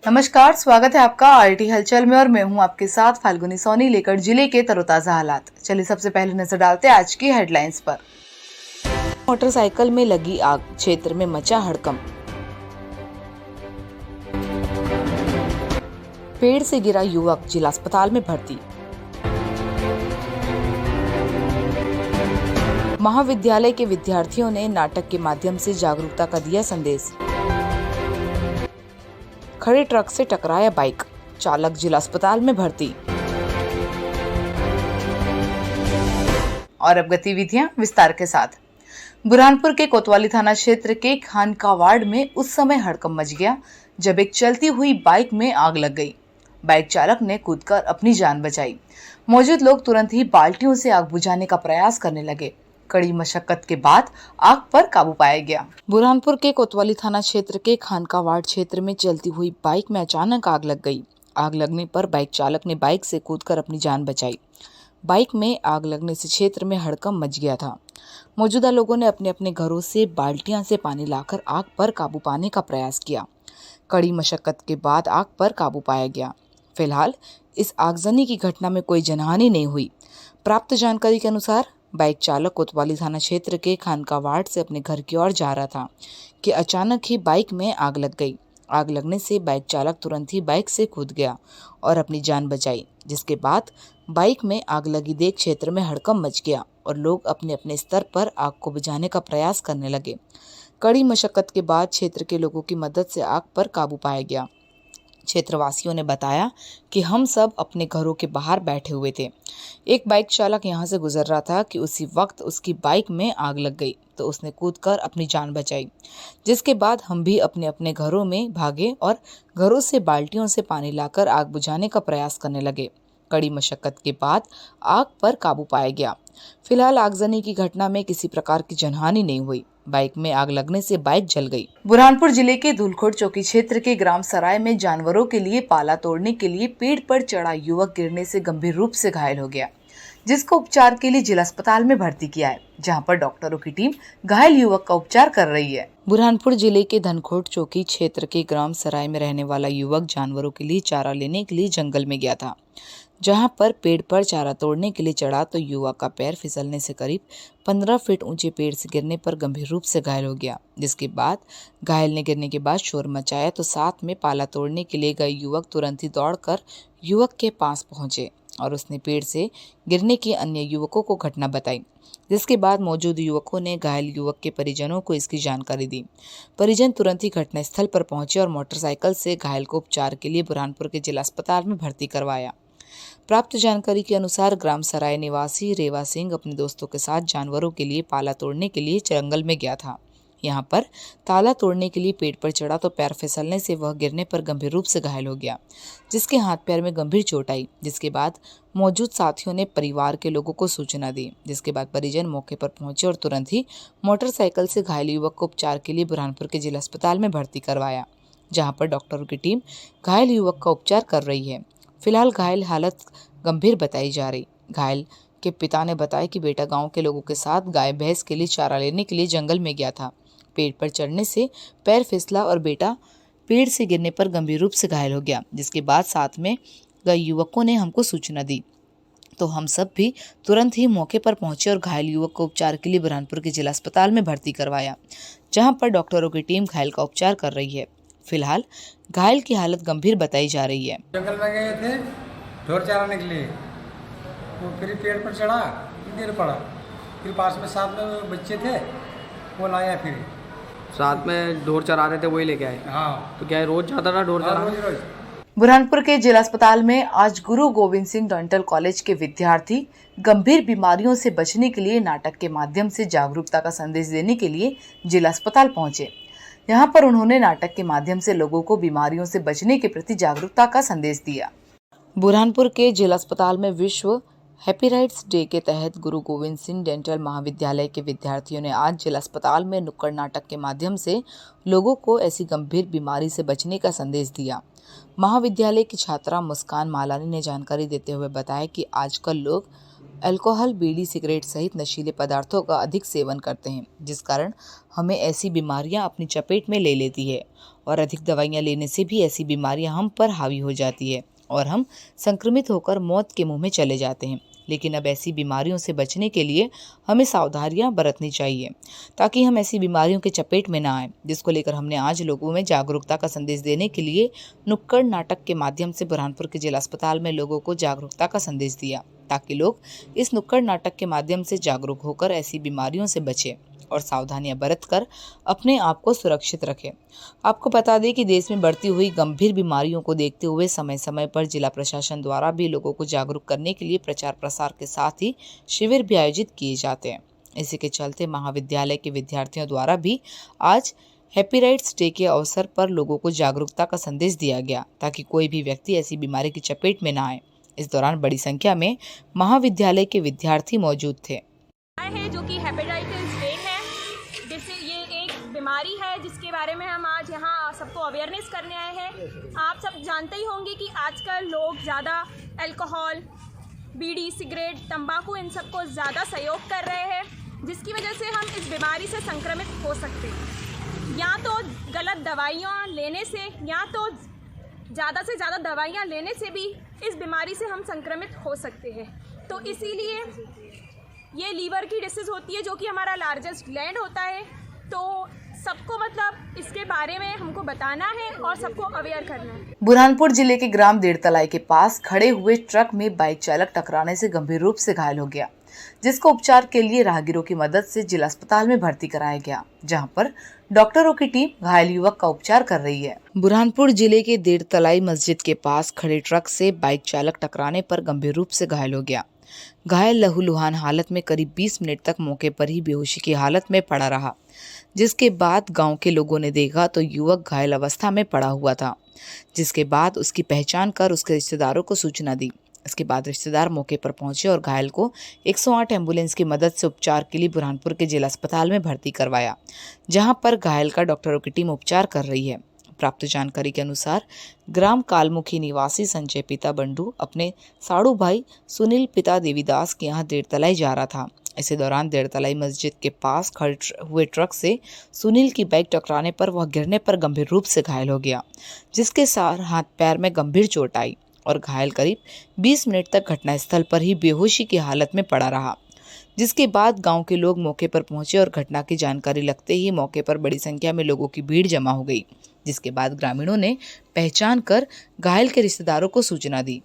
नमस्कार, स्वागत है आपका आरटी हलचल में और मैं हूं आपके साथ फाल्गुनी सोनी लेकर जिले के तरोताजा हालात। चलिए सबसे पहले नजर डालते हैं आज की हेडलाइंस पर। मोटरसाइकिल में लगी आग, क्षेत्र में मचा हड़कंप। पेड़ से गिरा युवक जिला अस्पताल में भर्ती। महाविद्यालय के विद्यार्थियों ने नाटक के माध्यम से जागरूकता का दिया संदेश। खड़े ट्रक से टकराया बाइक, चालक जिला अस्पताल में भर्ती। और अब गतिविधियां विस्तार के साथ। बुरहानपुर के कोतवाली थाना क्षेत्र के खानका वार्ड में उस समय हड़कंप मच गया जब एक चलती हुई बाइक में आग लग गई। बाइक चालक ने कूदकर अपनी जान बचाई। मौजूद लोग तुरंत ही बाल्टियों से आग बुझाने का प्रयास करने लगे। कड़ी मशक्कत के बाद आग पर काबू पाया गया। बुरहानपुर के कोतवाली थाना क्षेत्र के खानका वार्ड क्षेत्र में चलती हुई बाइक में अचानक आग लग गई। आग लगने पर बाइक चालक ने बाइक से कूदकर अपनी जान बचाई। बाइक में आग लगने से क्षेत्र में हड़कंप मच गया था। मौजूदा लोगों ने अपने अपने घरों से बाल्टियां से पानी लाकर आग पर काबू पाने का प्रयास किया। कड़ी मशक्कत के बाद आग पर काबू पाया गया। फिलहाल इस आगजनी की घटना में कोई जनहानि नहीं हुई। प्राप्त जानकारी के अनुसार बाइक चालक कोतवाली थाना क्षेत्र के खानका वार्ड से अपने घर की ओर जा रहा था कि अचानक ही बाइक में आग लग गई। आग लगने से बाइक चालक तुरंत ही बाइक से कूद गया और अपनी जान बचाई, जिसके बाद बाइक में आग लगी देख क्षेत्र में हड़कंप मच गया और लोग अपने अपने स्तर पर आग को बुझाने का प्रयास करने लगे। कड़ी मशक्कत के बाद क्षेत्र के लोगों की मदद से आग पर काबू पाया गया। क्षेत्रवासियों ने बताया कि हम सब अपने घरों के बाहर बैठे हुए थे। एक बाइक चालक यहां से गुजर रहा था कि उसी वक्त उसकी बाइक में आग लग गई तो उसने कूदकर अपनी जान बचाई, जिसके बाद हम भी अपने अपने घरों में भागे और घरों से बाल्टियों से पानी लाकर आग बुझाने का प्रयास करने लगे। कड़ी मशक्कत के बाद आग पर काबू पाया गया। फिलहाल आगजनी की घटना में किसी प्रकार की जनहानि नहीं हुई। बाइक में आग लगने से बाइक जल गई। बुरहानपुर जिले के धुलखोट चौकी क्षेत्र के ग्राम सराय में जानवरों के लिए पाला तोड़ने के लिए पेड़ पर चढ़ा युवक गिरने से गंभीर रूप से घायल हो गया, जिसको उपचार के लिए जिला अस्पताल में भर्ती किया है, जहां पर डॉक्टरों की टीम घायल युवक का उपचार कर रही है। बुरहानपुर जिले के धनखोट चौकी क्षेत्र के ग्राम सराय में रहने वाला युवक जानवरों के लिए चारा लेने के लिए जंगल में गया था। जहां पर पेड़ पर चारा तोड़ने के लिए चढ़ा तो युवक का पैर फिसलने से करीब 15 फीट ऊंचे पेड़ से गिरने पर गंभीर रूप से घायल हो गया, जिसके बाद घायल ने गिरने के बाद शोर मचाया तो साथ में पाला तोड़ने के लिए गए युवक तुरंत ही दौड़कर युवक के पास पहुंचे और उसने पेड़ से गिरने की अन्य युवकों को घटना बताई, जिसके बाद मौजूद युवकों ने घायल युवक के परिजनों को इसकी जानकारी दी। परिजन तुरंत ही घटनास्थल पर पहुंचे और मोटरसाइकिल से घायल को उपचार के लिए बुरहानपुर के जिला अस्पताल में भर्ती करवाया। प्राप्त जानकारी के अनुसार ग्राम सराय निवासी रेवा सिंह अपने दोस्तों के साथ जानवरों के लिए पाला तोड़ने के लिए जंगल में गया था। यहाँ पर ताला तोड़ने के लिए पेड़ पर चढ़ा तो पैर फिसलने से वह गिरने पर गंभीर रूप से घायल हो गया, जिसके हाथ पैर में गंभीर चोट आई। जिसके बाद मौजूद साथियों ने परिवार के लोगों को सूचना दी, जिसके बाद परिजन मौके पर पहुंचे और तुरंत ही मोटरसाइकिल से घायल युवक को उपचार के लिए बुरहानपुर के जिला अस्पताल में भर्ती करवाया, जहाँ पर डॉक्टरों की टीम घायल युवक का उपचार कर रही है। फिलहाल घायल हालत गंभीर बताई जा रही। घायल के पिता ने बताया कि बेटा गांव के लोगों के साथ गाय भैंस के लिए चारा लेने के लिए जंगल में गया था। पेड़ पर चढ़ने से पैर फिसला और बेटा पेड़ से गिरने पर गंभीर रूप से घायल हो गया, जिसके बाद साथ में गए युवकों ने हमको सूचना दी तो हम सब भी तुरंत ही मौके पर पहुंचे और घायल युवक को उपचार के लिए बुरहानपुर के जिला अस्पताल में भर्ती करवाया, जहां पर डॉक्टरों की टीम घायल का उपचार कर रही है। फिलहाल घायल की हालत गंभीर बताई जा रही है। जंगल में गए थे ढोर चराने के लिए, तो फिर पेड़ पर चढ़ा, गिर पड़ा। फिर पास में साथ में बच्चे थे, वो लाया। फिर साथ में ढोर चरा रहे थे, वही लेके आए। हाँ, तो क्या है, रोज जाता था ढोर चराने? रोज रोज। बुरहानपुर के जिला अस्पताल में आज गुरु गोविंद सिंह डेंटल कॉलेज के विद्यार्थी गंभीर बीमारियों से बचने के लिए नाटक के माध्यम से जागरूकता का संदेश देने के लिए जिला अस्पताल पहुंचे। यहाँ पर उन्होंने नाटक के माध्यम से लोगों को बीमारियों से बचने के प्रति जागरूकता का संदेश दिया। बुरहानपुर के जिला अस्पताल में विश्व हैप्पीराइट्स डे के तहत गुरु गोविंद सिंह डेंटल महाविद्यालय के विद्यार्थियों ने आज जिला अस्पताल में नुक्कड़ नाटक के माध्यम से लोगों को ऐसी गंभीर बीमारी से बचने का संदेश दिया। महाविद्यालय की छात्रा मुस्कान मालानी ने जानकारी देते हुए बताया कि आजकल लोग अल्कोहल, बीड़ी, सिगरेट सहित नशीले पदार्थों का अधिक सेवन करते हैं, जिस कारण हमें ऐसी बीमारियां अपनी चपेट में ले लेती है और अधिक दवाइयां लेने से भी ऐसी बीमारियां हम पर हावी हो जाती है और हम संक्रमित होकर मौत के मुंह में चले जाते हैं। लेकिन अब ऐसी बीमारियों से बचने के लिए हमें सावधानियां बरतनी चाहिए ताकि हम ऐसी बीमारियों के चपेट में ना आए, जिसको लेकर हमने आज लोगों में जागरूकता का संदेश देने के लिए नुक्कड़ नाटक के माध्यम से बुरहानपुर के जिला अस्पताल में लोगों को जागरूकता का संदेश दिया, ताकि लोग इस नुक्कड़ नाटक के माध्यम से जागरूक होकर ऐसी बीमारियों से बचें और सावधानियां बरतकर अपने आप को सुरक्षित रखें। आपको बता दें कि देश में बढ़ती हुई गंभीर बीमारियों को देखते हुए समय समय पर जिला प्रशासन द्वारा भी लोगों को जागरूक करने के लिए प्रचार प्रसार के साथ ही शिविर भी आयोजित किए जाते हैं। इसी के चलते महाविद्यालय के विद्यार्थियों द्वारा भी आज हैप्पी राइट्स डे के अवसर पर लोगों को जागरूकता का संदेश दिया गया, ताकि कोई भी व्यक्ति ऐसी बीमारी की चपेट में न आए। इस दौरान बड़ी संख्या में महाविद्यालय के विद्यार्थी मौजूद थे। है जो कि हेपेटाइटिस डे है, जिससे ये एक बीमारी है जिसके बारे में हम आज यहाँ सबको अवेयरनेस करने आए हैं। आप सब जानते ही होंगे कि आजकल लोग ज़्यादा अल्कोहल, बीड़ी, सिगरेट, तंबाकू इन सबको ज़्यादा सहयोग कर रहे हैं, जिसकी वजह से हम इस बीमारी से संक्रमित हो सकते हैं। या तो गलत दवाइयाँ लेने से या तो ज़्यादा से ज़्यादा दवाइयाँ लेने से भी इस बीमारी से हम संक्रमित हो सकते हैं। तो इसीलिए ये लीवर की डिसीज़ होती है जो कि हमारा लार्जेस्ट ग्लैंड होता है। तो सबको मतलब इसके बारे में हमको बताना है और सबको अवेयर करना है। बुरहानपुर जिले के ग्राम देरतलाई के पास खड़े हुए ट्रक में बाइक चालक टकराने से गंभीर रूप से घायल हो गया, जिसको उपचार के लिए राहगीरों की मदद से जिला अस्पताल में भर्ती कराया गया, जहां पर डॉक्टरों की टीम घायल युवक का उपचार कर रही है। बुरहानपुर जिले के देरतलाई मस्जिद के पास खड़े ट्रक से बाइक चालक टकराने पर गंभीर रूप से घायल हो गया। घायल लहूलुहान हालत में करीब 20 मिनट तक मौके पर ही बेहोशी की हालत में पड़ा रहा, जिसके बाद गांव के लोगों ने देखा तो युवक घायल अवस्था में पड़ा हुआ था, जिसके बाद उसकी पहचान कर उसके रिश्तेदारों को सूचना दी। इसके बाद रिश्तेदार मौके पर पहुंचे और घायल को 108 एम्बुलेंस की मदद से उपचार के लिए बुरहानपुर के जिला अस्पताल में भर्ती करवाया, जहां पर घायल का डॉक्टरों की टीम उपचार कर रही है। प्राप्त जानकारी के अनुसार ग्राम कालमुखी निवासी संजय पिता बंडू अपने साड़ू भाई सुनील पिता देवीदास के यहाँ देरतलाई जा रहा था। इसी दौरान देरतलाई मस्जिद के पास खड़े हुए ट्रक से सुनील की बाइक टकराने पर वह गिरने पर गंभीर रूप से घायल हो गया, जिसके साथ हाथ पैर में गंभीर चोट आई और घायल करीब 20 मिनट तक घटनास्थल पर ही बेहोशी की हालत में पड़ा रहा। जिसके बाद गांव के लोग मौके पर पहुंचे और घटना की जानकारी लगते ही मौके पर बड़ी संख्या में लोगों की भीड़ जमा हो गई, जिसके बाद ग्रामीणों ने पहचान कर घायल के रिश्तेदारों को सूचना दी,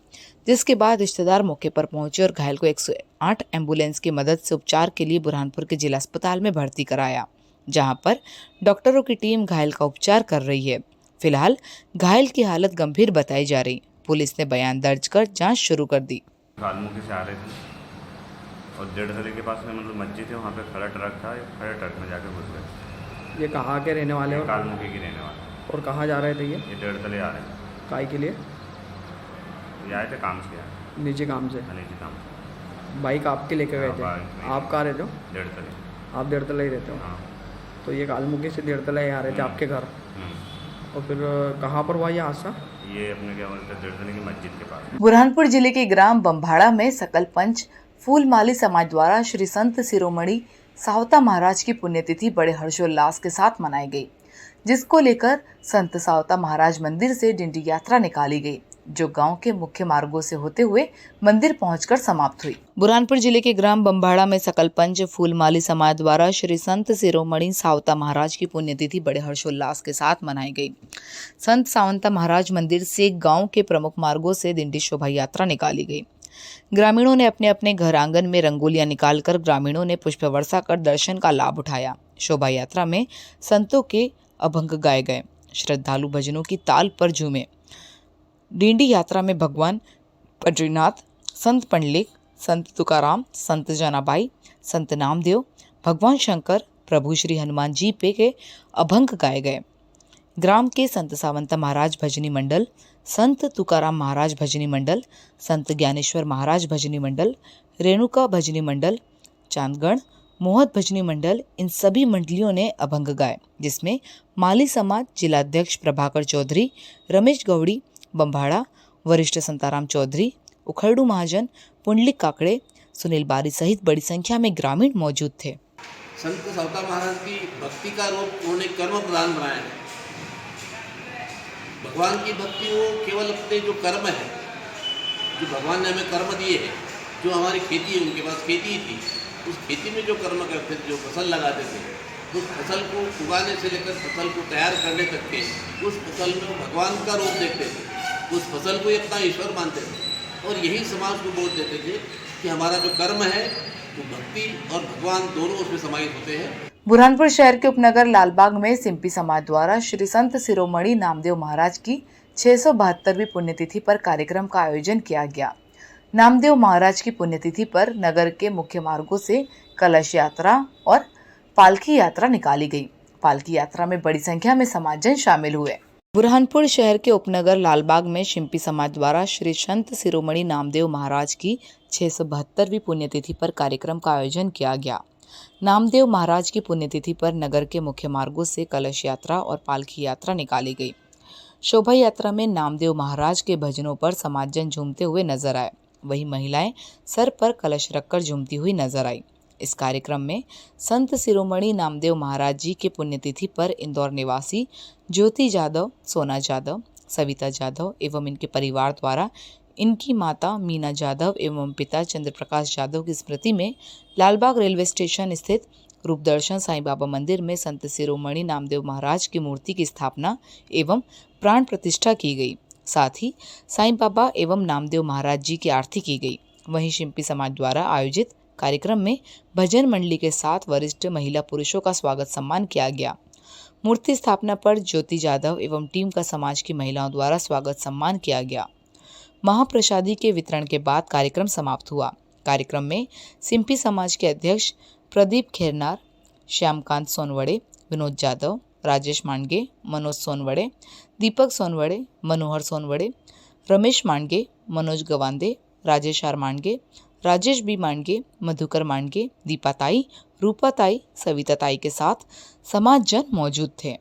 जिसके बाद रिश्तेदार मौके पर पहुंचे और घायल को 108 एम्बुलेंस की मदद से उपचार के लिए बुरहानपुर के जिला अस्पताल में भर्ती कराया, जहां पर डॉक्टरों की टीम घायल का उपचार कर रही है। फिलहाल घायल की हालत गंभीर बताई जा रही। पुलिस ने बयान दर्ज कर जांच शुरू कर दी। कालमुखी से आ रहे थे और डेढ़ के पास में मतलब मस्जिद है, वहाँ पे खड़ा ट्रक था, खड़े ट्रक में जाके घुस गए। ये कहाँ के रहने वाले हो? कालमुखी के रहने वाले। और कहाँ जा रहे थे ये? डेढ़ आ रहे हैं। काय के लिए? ये आए थे काम से, आए नीचे काम से। नीचे काम। बाइक आपके लेके गए थे? आप कहाँ रहते हो? डेढ़ आप देरतलाई रहते हो? हाँ। तो ये कालमुखी से देरतलाई आ रहे थे आपके घर, और फिर कहाँ पर हुआ ये हादसा? ये अपने क्या बोलते हैं, डेढ़ की मस्जिद के पास। बुरहानपुर जिले के ग्राम बम्भाड़ा में सकल पंच फूलमाली समाज द्वारा श्री संत शिरोमणि सावता महाराज की पुण्यतिथि बड़े हर्षोल्लास के साथ मनाई गई, जिसको लेकर संत सावता महाराज मंदिर से डिंडी यात्रा निकाली गई, जो गांव के मुख्य मार्गों से होते हुए मंदिर पहुंचकर समाप्त हुई। बुरहानपुर जिले के ग्राम बम्भाड़ा में सकल पंच फूलमाली समाज द्वारा श्री संत शिरोमणि सावता महाराज की पुण्यतिथि बड़े हर्षोल्लास के साथ मनाई गई। संत सावता महाराज मंदिर से गांव के प्रमुख मार्गों से डिंडी शोभा यात्रा निकाली गई। ग्रामीणों ने अपने अपने घर आंगन में रंगोलियां निकालकर ग्रामीणों ने पुष्प वर्षा कर दर्शन का लाभ उठाया। शोभा यात्रा में संतों के अभंग गाए गए, श्रद्धालु भजनों की ताल पर झूमे। डिंडी यात्रा में भगवान बद्रीनाथ, संत पंडलिक, संत तुकाराम, संत जनाबाई, संत नामदेव, भगवान शंकर, प्रभु श्री हनुमान जी पे के अभंग गाए गए। ग्राम के संत सावंत महाराज भजनी मंडल, संत तुकाराम महाराज भजनी मंडल, संत ज्ञानेश्वर महाराज भजनी मंडल, रेणुका भजनी मंडल, चांदगढ़ मोहत भजनी मंडल, इन सभी मंडलियों ने अभंग गाए, जिसमें माली समाज जिलाध्यक्ष प्रभाकर चौधरी, रमेश गौड़ी बम्भाड़ा, वरिष्ठ संताराम चौधरी, उखड़ू महाजन, पुंडलिक काकड़े, सुनील बारी सहित बड़ी संख्या में ग्रामीण मौजूद थे। संत सावता महाराज की भक्ति का रूप उन्होंने कर्म प्रधान बनाया है। भगवान की भक्ति वो केवल अपने जो कर्म है, जो भगवान ने हमें कर्म दिए हैं, जो हमारी खेती है, उनके पास खेती थी, उस खेती में जो कर्म करते थे, जो फसल लगाते थे, उस फसल को उगाने से लेकर फसल को तैयार करने तक के उस फसल में वो भगवान का रूप देखते थे, उस फसल को ही अपना ईश्वर मानते थे और यही समाज को बोध देते थे कि हमारा जो कर्म है वो भक्ति और भगवान दोनों उसमें समाहित होते हैं। बुरहानपुर शहर के उपनगर लालबाग में सिंपी समाज द्वारा श्री संत शिरोमणि नामदेव महाराज की 672वीं पुण्यतिथि पर कार्यक्रम का आयोजन किया गया। नामदेव महाराज की पुण्यतिथि पर नगर के मुख्य मार्गों से कलश यात्रा और पालकी यात्रा निकाली गई। पालकी यात्रा में बड़ी संख्या में समाजजन शामिल हुए। बुरहानपुर शहर के उपनगर लालबाग में शिंपी समाज द्वारा श्री संत शिरोमणि नामदेव महाराज की 672वीं पुण्यतिथि पर कार्यक्रम का आयोजन किया गया। नामदेव महाराज की पुण्यतिथि पर नगर के मुख्य मार्गों से कलश यात्रा और पालकी यात्रा निकाली गई। शोभा यात्रा में नामदेव महाराज के भजनों पर समाजजन झूमते हुए नजर आए, वहीं महिलाएं सर पर कलश रखकर झूमती हुई नजर आई। इस कार्यक्रम में संत शिरोमणि नामदेव महाराज जी के पुण्यतिथि पर इंदौर निवासी ज्योति जादव, सोना जादव, सविता जादव एवं इनके परिवार द्वारा इनकी माता मीना जादव एवं पिता चंद्रप्रकाश जादव की स्मृति में लालबाग रेलवे स्टेशन स्थित रूपदर्शन साईं बाबा मंदिर में संत शिरोमणि नामदेव महाराज की मूर्ति की स्थापना एवं प्राण प्रतिष्ठा की गई। साथ ही साईं बाबा एवं नामदेव महाराज जी की आरती की गई। वहीं शिंपी समाज द्वारा आयोजित कार्यक्रम में भजन मंडली के साथ वरिष्ठ महिला पुरुषों का स्वागत सम्मान किया गया। मूर्ति स्थापना पर ज्योति जादव एवं टीम का समाज की महिलाओं द्वारा स्वागत सम्मान किया गया। महाप्रसादी के वितरण के बाद कार्यक्रम समाप्त हुआ। कार्यक्रम में सिंपी समाज के अध्यक्ष प्रदीप खेरनार, श्यामकांत सोनवड़े, विनोद जादव, राजेश मांडगे, मनोज सोनवड़े, दीपक सोनवड़े, मनोहर सोनवड़े, रमेश मांडगे, मनोज गवांदे, राजेश आर मांडगे, राजेश बी मांडगे, मधुकर मांडगे, दीपा ताई, रूपा ताई, सविता ताई के साथ समाजजन मौजूद थे।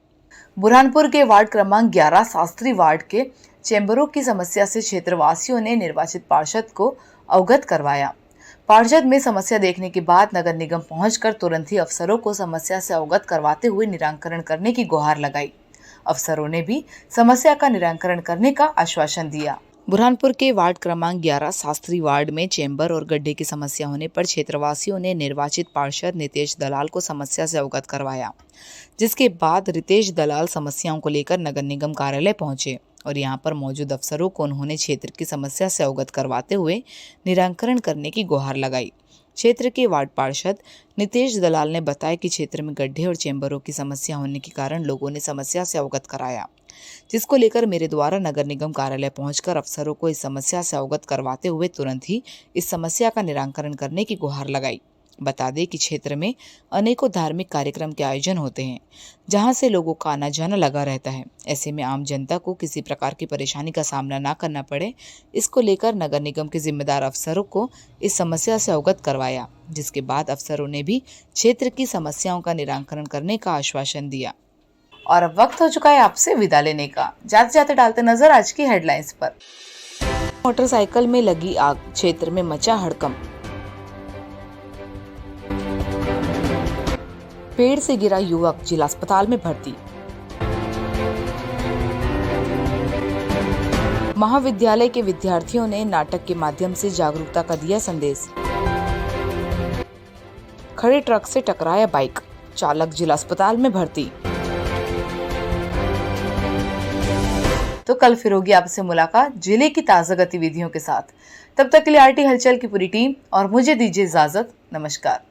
बुरहानपुर के वार्ड क्रमांक 11 शास्त्री वार्ड के चेंबरों की समस्या से क्षेत्रवासियों ने निर्वाचित पार्षद को अवगत करवाया। पार्षद में समस्या देखने के बाद नगर निगम पहुंचकर तुरंत ही अफसरों को समस्या से अवगत करवाते हुए निराकरण करने की गुहार लगाई। अफसरों ने भी समस्या का निराकरण करने का आश्वासन दिया। बुरहानपुर के वार्ड क्रमांक 11 शास्त्री वार्ड में चेंबर और गड्ढे की समस्या होने पर क्षेत्रवासियों ने निर्वाचित पार्षद नितेश दलाल को समस्या से अवगत करवाया, जिसके बाद रितेश दलाल समस्याओं को लेकर नगर निगम कार्यालय पहुंचे और यहां पर मौजूद अफसरों को उन्होंने क्षेत्र की समस्या से अवगत करवाते हुए निराकरण करने की गुहार लगाई। क्षेत्र के वार्ड पार्षद नितेश दलाल ने बताया कि क्षेत्र में गड्ढे और चेंबरों की समस्या होने के कारण लोगों ने समस्या से अवगत कराया, जिसको लेकर मेरे द्वारा नगर निगम कार्यालय पहुंचकर अफसरों को इस समस्या से अवगत करवाते हुए तुरंत ही इस समस्या का निराकरण करने की गुहार लगाई। बता दें कि क्षेत्र में अनेकों धार्मिक कार्यक्रम के आयोजन होते हैं, जहां से लोगों का आना जाना लगा रहता है। ऐसे में आम जनता को किसी प्रकार की परेशानी का सामना ना करना पड़े, इसको लेकर नगर निगम के जिम्मेदार अफसरों को इस समस्या से अवगत करवाया, जिसके बाद अफसरों ने भी क्षेत्र की समस्याओं का निराकरण करने का आश्वासन दिया। और अब वक्त हो चुका है आपसे विदा लेने का। जाते जाते डालते नजर आज की हेडलाइंस पर। मोटरसाइकिल में लगी आग, क्षेत्र में मचा हड़कंप। पेड़ से गिरा युवक जिला अस्पताल में भर्ती। महाविद्यालय के विद्यार्थियों ने नाटक के माध्यम से जागरूकता का दिया संदेश। खड़े ट्रक से टकराया बाइक, चालक जिला अस्पताल में भर्ती। तो कल फिर होगी आपसे मुलाकात जिले की ताजा गतिविधियों के साथ। तब तक के लिए आरटी हलचल की पूरी टीम और मुझे दीजिए इजाजत। नमस्कार।